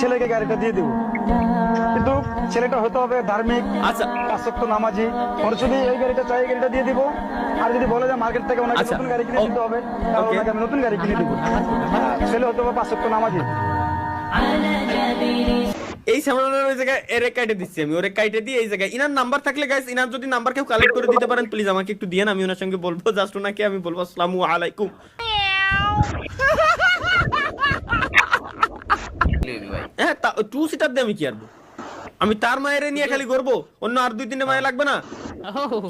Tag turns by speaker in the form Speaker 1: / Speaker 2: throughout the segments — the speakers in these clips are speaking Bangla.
Speaker 1: ছেলেকে গাড়িটা দিয়ে দেবো, কিন্তু ছেলেটা হতে হবে ধার্মিক,
Speaker 2: আচ্ছা
Speaker 1: পাঁচ ওয়াক্ত নামাজি। ওর যদি এই গাড়িটা চাই, এই গাড়িটা দিয়ে দিব। আর যদি বলে যে মার্কেট থেকে ওনাকে
Speaker 2: আচ্ছা।
Speaker 1: নতুন গাড়ি কিনে দিতে হবে, তাহলে
Speaker 2: Okay.
Speaker 1: ওনাকে আমি নতুন গাড়ি কিনে দিব। ছেলে হতে হবে পাঁচ ওয়াক্ত নামাজি।
Speaker 2: এই সামনের ওই জায়গায় এর কাইটে দিচ্ছি আমি, ওরে কাইটে দিয়ে এই জায়গায় ইনার নাম্বার থাকলে গাইস, ইনার যদি নাম্বার কেউ কালেক্ট করে দিতে পারেন প্লিজ আমাকে একটু দিয়েন, আমি ওনার সঙ্গে বলবো, জাস্ট ওনাকে আমি বলবো আসসালামু আলাইকুম। হ্যাঁ টু সিটার দিয়ে আমি কি আনবো? আমি তার মায়ের নিয়ে খালি করবো, অন্য আর দুই তিনটে মায়ে লাগবে না?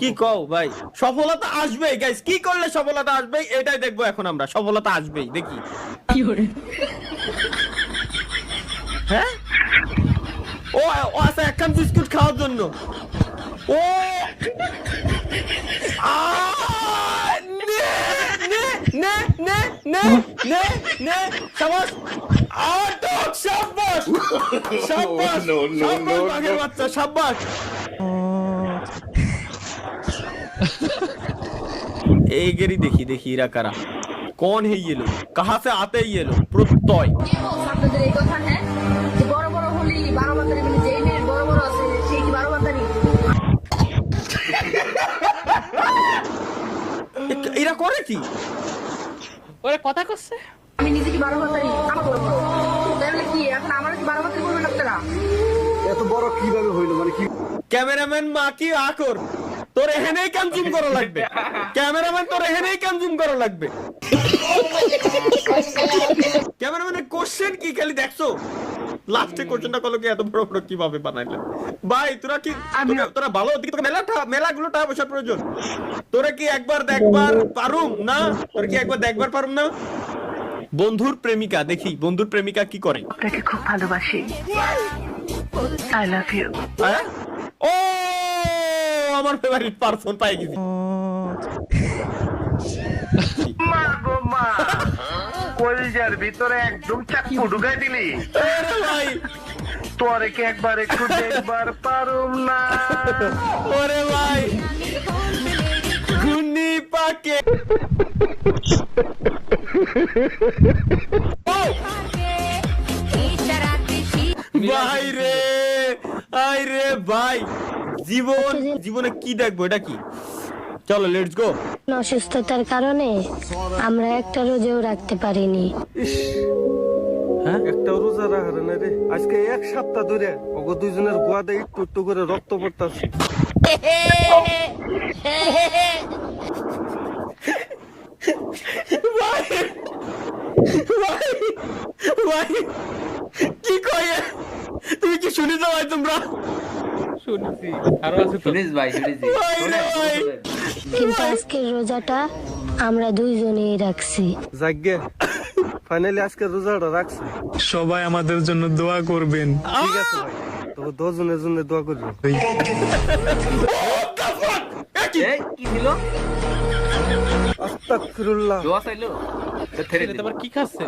Speaker 2: কি কও ভাই? সফলতা আসবেই গাইস, কি করলে সফলতা আসবেই এটাই দেখবো এখন আমরা। সফলতা আসবেই, দেখি হ্যাঁ। ও ও আচ্ছা, এক কাপ বিস্কুট খাওয়ার জন্য। ও নে নে নে নে নে নে নে শাবাশ। আটক, শাবাশ শাবাশ শাবাশ বাঘের বাচ্চা, শাবাশ। এই গেরি দেখি দেখি এরা কারা, कौन है ये लोग, कहाँ से आते हैं ये लोग? प्रत्यय
Speaker 3: আপনাদের এই কথা, হ্যাঁ, যে বড় বড় হলি 12 বাতারি, মানে যেই মেয়ের বড় বড় আছে সেই কি 12 বাতারি?
Speaker 2: এরা করে কি?
Speaker 4: ওরে কথা কচ্ছে।
Speaker 3: আমি নিজে কি 12 বাতারি? আমার বড় বড় তাহলে কি এখন আমার কি 12 বাতারি করবেন আপনারা?
Speaker 1: এত বড় কিভাবে হইলো, মানে কি?
Speaker 2: ক্যামেরাম্যান মা কি আকর, তোর এখানেই কনজিউম করা লাগবে। ক্যামেরাম্যান তোর এখানেই কনজিউম করা লাগবে। ক্যামেরাম্যানের কোশ্চেন কি খালি দেখছো? লাস্টে কোশ্চেনটা কল কি এত বড় বড় কিভাবে বানাইলেন ভাই? তোরা কি তোরা ভালো দিকে, তোকে মেলাগুলো টাকা পয়সার প্রয়োজন। তোরা কি একবার দেখবার পারুম না? তোরা কি একবার দেখবার পারুম না? বন্ধুর প্রেমিকা, দেখি বন্ধুর প্রেমিকা কি করে।
Speaker 5: আপনাকে খুব ভালোবাসি, আই লাভ ইউ।
Speaker 2: হ্যাঁ? ও আমার ফেভারিট পারসন পাই গেছি।
Speaker 6: মা গো মা, কলিজার ভিতরে একদম চাকু ঢুকাই দিলি।
Speaker 2: আরে ভাই,
Speaker 6: তোরে কি একবার একটু দেখবার পারুম না?
Speaker 2: ওরে ভাই ঘুনি পাকে। ভাই রে, আই রে ভাই, জীবনে কি দেখবো? এটা কি? চলো লেটস গো।
Speaker 7: অসুস্থতার কারণে আমরা একটা রোজেও রাখতে পারিনি।
Speaker 1: একটা রোজা রাখার না রে, আজকে এক সপ্তাহ ধরে ওগো দুইজনের গোয়াতে একটু একটু করে রক্ত পড়তাছে।
Speaker 2: ভাই ভাই ভাই কি কয়? তুমি কি শুনেছো ভাই? তোমরা
Speaker 4: শুনছি, আরো আছে তো।
Speaker 2: ভাই রে ভাই,
Speaker 7: কিন্তু আজকের রোজাটা আমরা দুইজনেই রাখছি।
Speaker 1: যাগ্গে ফাইনালি আজকে রোজাটা রাখছি।
Speaker 8: সবাই আমাদের জন্য দোয়া করবেন।
Speaker 1: ঠিক আছে ভাই, তো 10 জনের জন্য দোয়া করবো।
Speaker 4: কি দিল?
Speaker 1: আস্তাগফিরুল্লাহ।
Speaker 4: ছেলে তো আবার কি খাচ্ছে?